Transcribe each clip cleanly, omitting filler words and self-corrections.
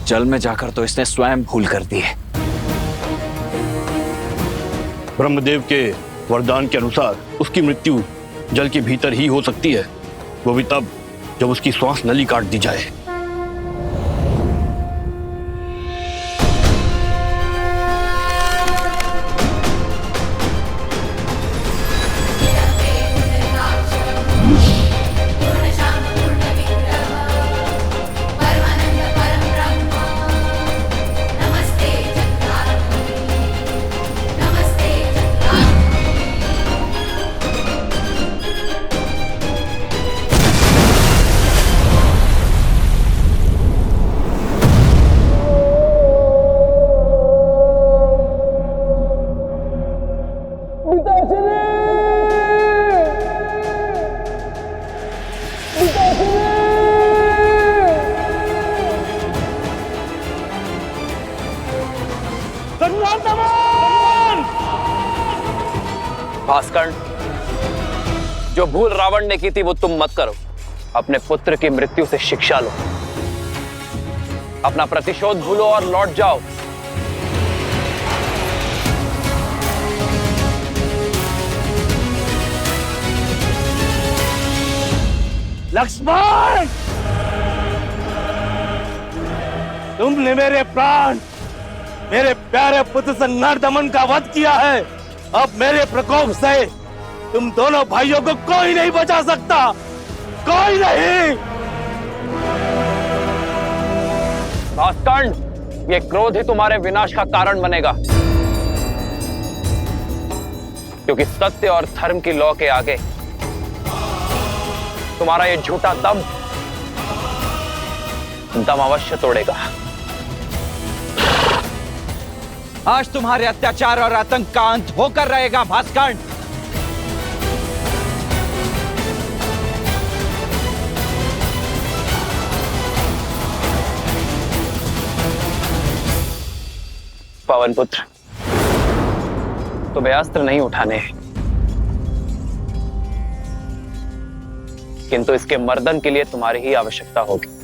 जल में जाकर तो इसने स्वयं भूल कर दी है। ब्रह्मदेव के वरदान के अनुसार उसकी मृत्यु जल के भीतर ही हो सकती है, वो भी तब जब उसकी श्वास नली काट दी जाए। भास्कर्ण, जो भूल रावण ने की थी वो तुम मत करो। अपने पुत्र की मृत्यु से शिक्षा लो, अपना प्रतिशोध भूलो और लौट जाओ। लक्ष्मण, तुमने मेरे प्राण, मेरे प्यारे पुत्र से नरदमन का वध किया है। अब मेरे प्रकोप से तुम दोनों भाइयों को कोई नहीं बचा सकता, कोई नहीं। भास्कर्ण, ये क्रोध ही तुम्हारे विनाश का कारण बनेगा, क्योंकि सत्य और धर्म की लौ के आगे तुम्हारा ये झूठा दम अवश्य तोड़ेगा। आज तुम्हारे अत्याचार और आतंक का अंत होकर रहेगा भास्कर्ण। पवन पुत्र, तुम्हें अस्त्र नहीं उठाने हैं, किंतु इसके मर्दन के लिए तुम्हारी ही आवश्यकता होगी।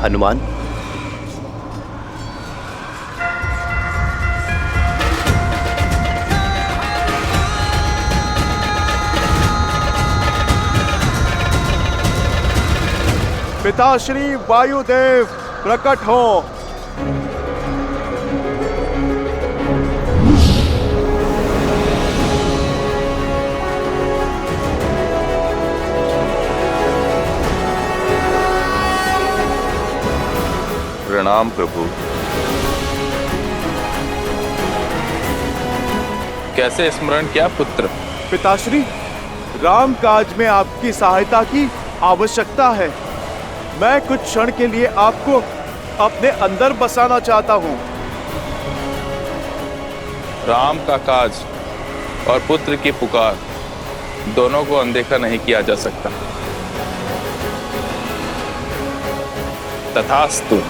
हनुमान, पिताश्री वायुदेव प्रकट हो। प्रणाम प्रभु। कैसे स्मरण किया पुत्र? पिताश्री, राम काज में आपकी सहायता की आवश्यकता है। मैं कुछ क्षण के लिए आपको अपने अंदर बसाना चाहता हूँ। राम का काज और पुत्र की पुकार दोनों को अनदेखा नहीं किया जा सकता। तथास्तु।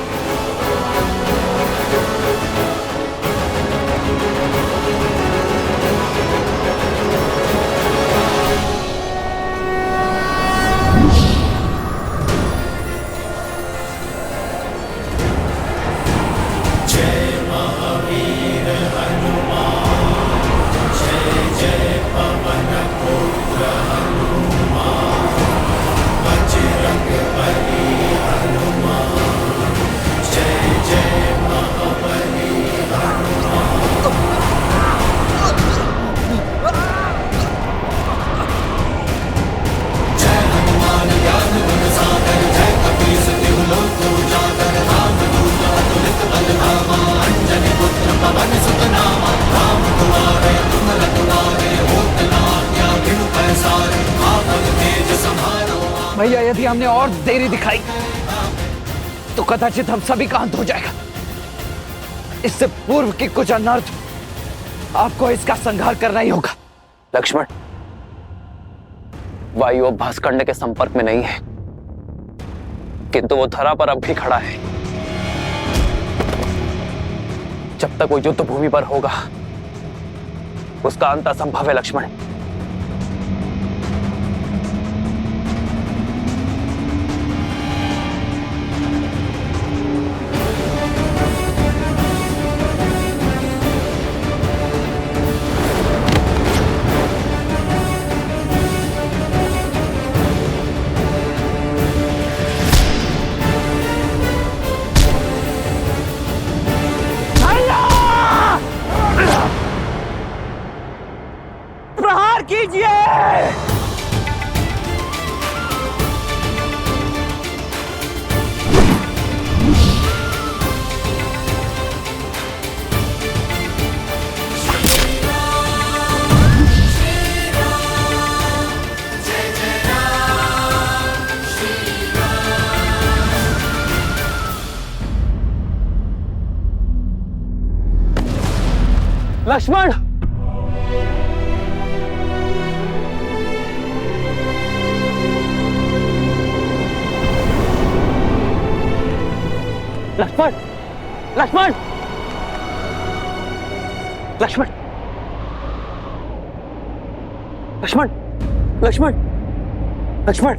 भैया, यदि हमने और देरी दिखाई तो कदाचित हम सभी का अंत हो जाएगा। इससे पूर्व की कुछ अनर्थ आपको इसका संहार करना ही होगा। लक्ष्मण, वायु अब भास्कर्ण्य के संपर्क में नहीं है, किंतु वो धरा पर अब भी खड़ा है। जब तक वो युद्ध भूमि पर होगा उसका अंत असंभव है लक्ष्मण। प्रहार कीजिए। लक्ष्मण, लक्ष्मण, लक्ष्मण, लक्ष्मण, लक्ष्मण, लक्ष्मण, लक्ष्मण,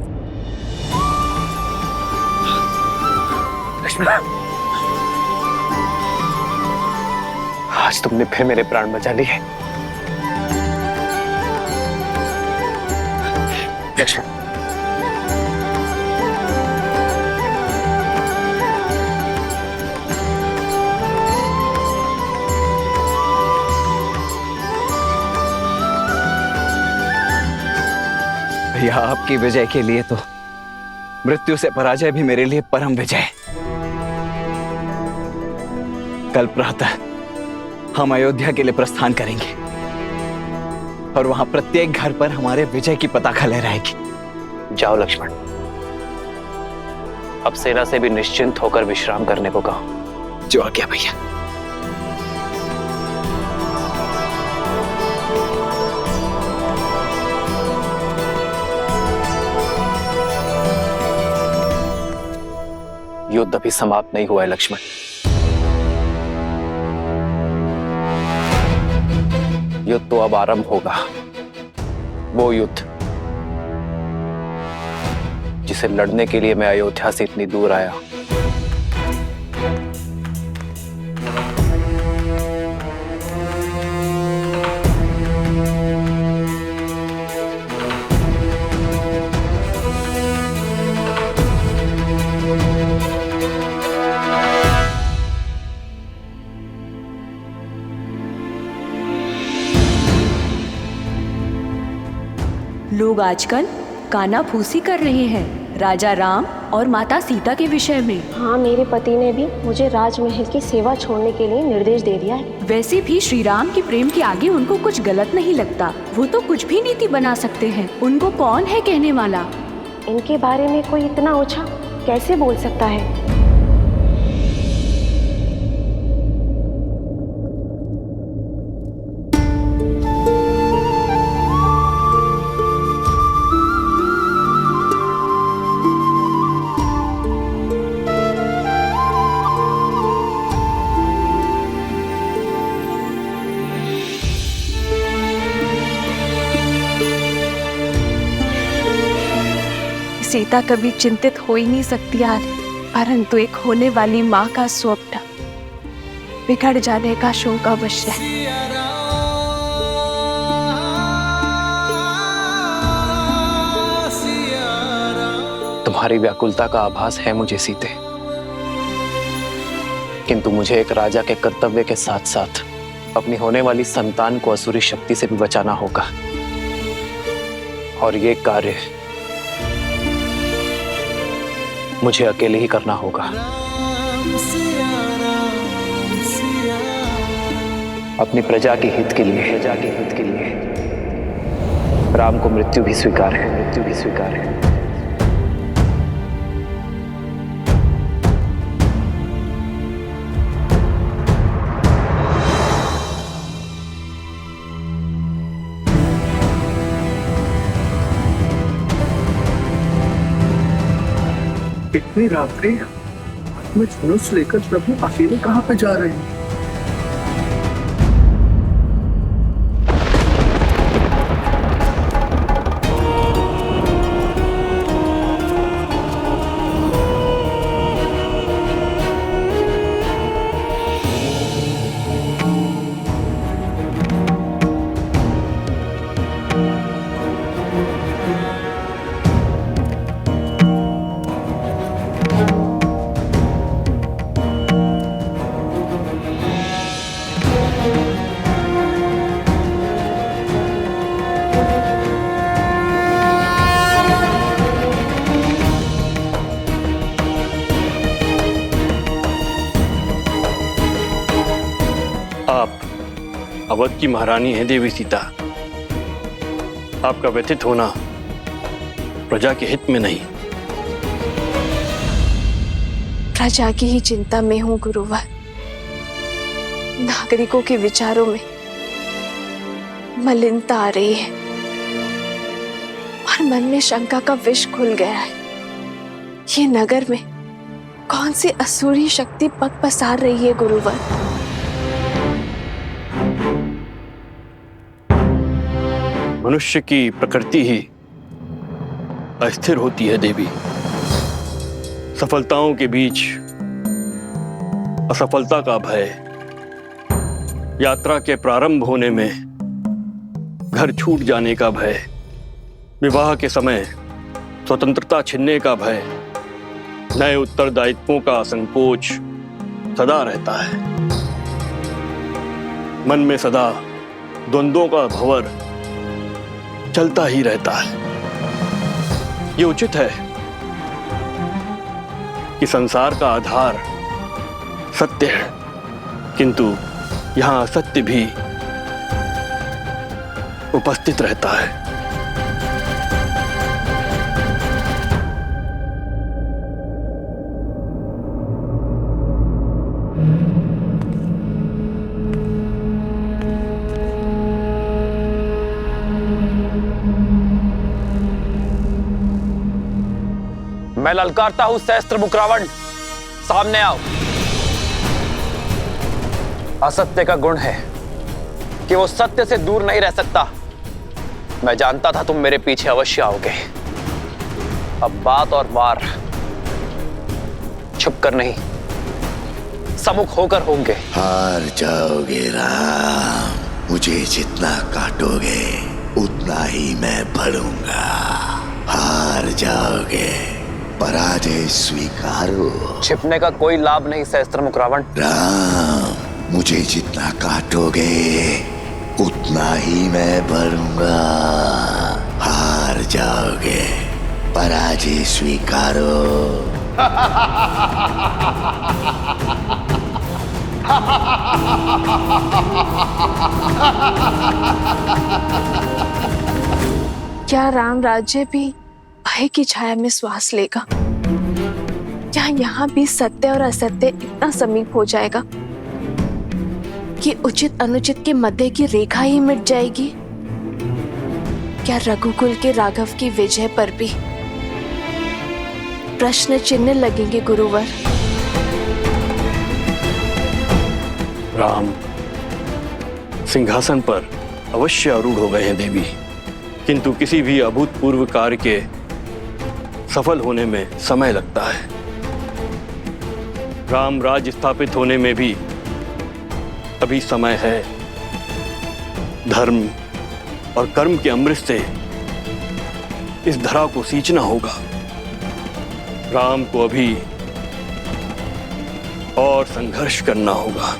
लक्ष्मण, आज तुमने फिर मेरे प्राण बचा लिए। लक्ष्मण, भैया, आपकी विजय के लिए तो मृत्यु से पराजय भी मेरे लिए परम विजय है। कल प्रातः हम अयोध्या के लिए प्रस्थान करेंगे और वहां प्रत्येक घर पर हमारे विजय की पताका लहराएगी। जाओ लक्ष्मण, अब सेना से भी निश्चिंत होकर विश्राम करने को कहो। जो आ गया भैया। युद्ध अभी समाप्त नहीं हुआ है लक्ष्मण। युद्ध तो अब आरंभ होगा, वो युद्ध जिसे लड़ने के लिए मैं अयोध्या से इतनी दूर आया। लोग आजकल कानाफूसी कर रहे हैं राजा राम और माता सीता के विषय में। हाँ, मेरे पति ने भी मुझे राजमहल की सेवा छोड़ने के लिए निर्देश दे दिया है। वैसे भी श्री राम के प्रेम के आगे उनको कुछ गलत नहीं लगता। वो तो कुछ भी नीति बना सकते हैं। उनको कौन है कहने वाला? इनके बारे में कोई इतना ओछा कैसे बोल सकता है? सीता कभी चिंतित हो ही नहीं सकती यार, परंतु एक होने वाली माँ का स्वप्न बिगड़ जाने का शोक अवश्य है। तुम्हारी व्याकुलता का आभास है मुझे सीते, किंतु मुझे एक राजा के कर्तव्य के साथ साथ अपनी होने वाली संतान को असुरी शक्ति से भी बचाना होगा, और ये कार्य मुझे अकेले ही करना होगा। अपनी प्रजा के हित के लिए राम को मृत्यु भी स्वीकार है। इतनी रात्रि में धनुष लेकर प्रभु अकेले कहाँ पे जा रहे हैं? अवध की महारानी है देवी सीता। आपका व्यथित होना प्रजा के हित में नहीं। प्रजा की ही चिंता में हूँ गुरुवर। नागरिकों के विचारों में मलिनता आ रही है और मन में शंका का विष घुल गया है। ये नगर में कौन सी असुरी शक्ति पग पसार रही है गुरुवर? मनुष्य की प्रकृति ही अस्थिर होती है देवी। सफलताओं के बीच असफलता का भय, यात्रा के प्रारंभ होने में घर छूट जाने का भय, विवाह के समय स्वतंत्रता छिनने का भय, नए उत्तरदायित्वों का संकोच सदा रहता है। मन में सदा द्वंद्वों का भंवर चलता ही रहता है। ये उचित है कि संसार का आधार सत्य है, किंतु यहां असत्य भी उपस्थित रहता है। मैं ललकारता हूं सहस्त्र मुख रावण, सामने आओ। असत्य का गुण है कि वो सत्य से दूर नहीं रह सकता। मैं जानता था तुम मेरे पीछे अवश्य आओगे। अब बात और वार छुपकर नहीं, सम्मुख होकर होंगे। हार जाओगे राम, मुझे जितना काटोगे उतना ही मैं बढ़ूंगा। हार जाओगे, पराजय स्वीकारो। छिपने का कोई लाभ नहीं सहस्त्रमुख रावण। राम, मुझे जितना काटोगे उतना ही मैं बढ़ूंगा। हार जाओगे, पराजय स्वीकारो। क्या राम राज्य भी भय की छाया में श्वास लेगा? क्या यहाँ भी सत्य और असत्य इतना समीप हो जाएगा कि उचित अनुचित के मध्य की रेखा ही मिट जाएगी? क्या रघुकुल के राघव की विजय पर भी प्रश्न चिन्ह लगेंगे गुरुवर? राम सिंहासन पर अवश्य आरूढ़ हो गए हैं देवी, किंतु किसी भी अभूतपूर्व कार्य के सफल होने में समय लगता है। राम राज्य स्थापित होने में भी अभी समय है। धर्म और कर्म के अमृत से इस धरा को सींचना होगा। राम को अभी और संघर्ष करना होगा।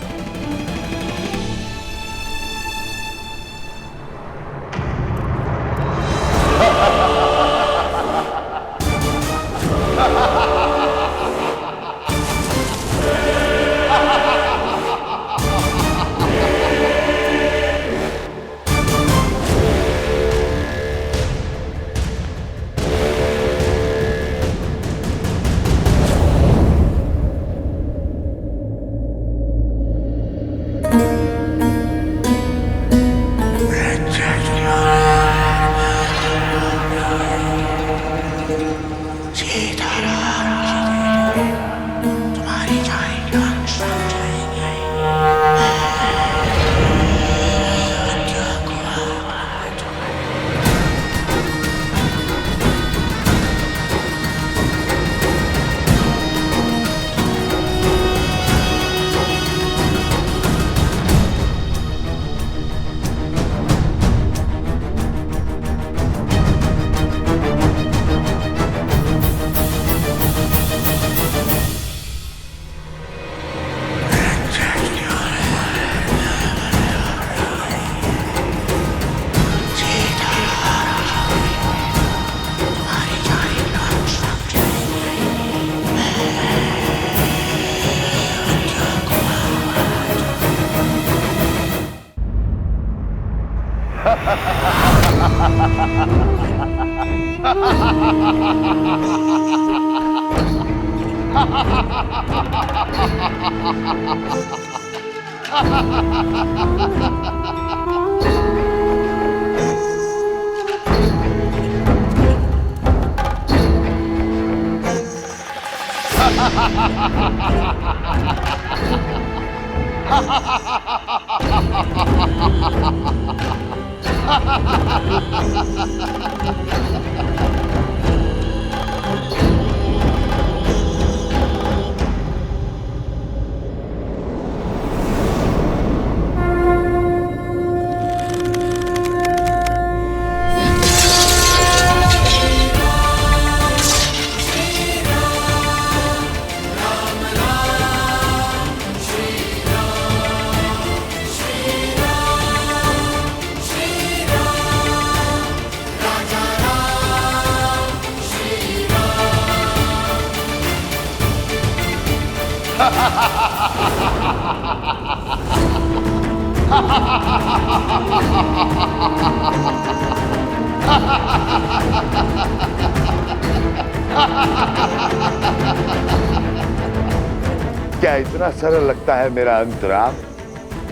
क्या इतना सरल लगता है मेरा अंतराम?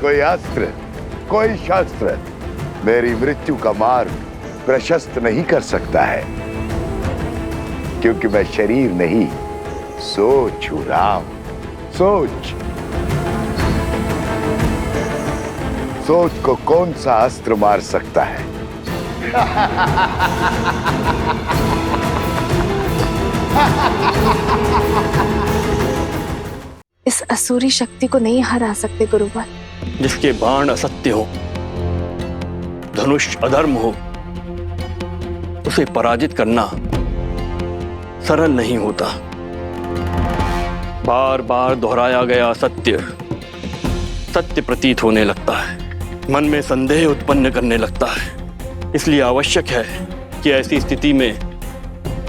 कोई अस्त्र, कोई शस्त्र मेरी मृत्यु का मार्ग प्रशस्त नहीं कर सकता है, क्योंकि मैं शरीर नहीं, सोच हूं राम। सोच, सोच को कौन सा अस्त्र मार सकता है? इस असुरी शक्ति को नहीं हरा सकते गुरुवर। जिसके बाण असत्य हो, धनुष अधर्म हो, उसे पराजित करना सरल नहीं होता। बार बार दोहराया गया सत्य सत्य प्रतीत होने लगता है, मन में संदेह उत्पन्न करने लगता है। इसलिए आवश्यक है कि ऐसी स्थिति में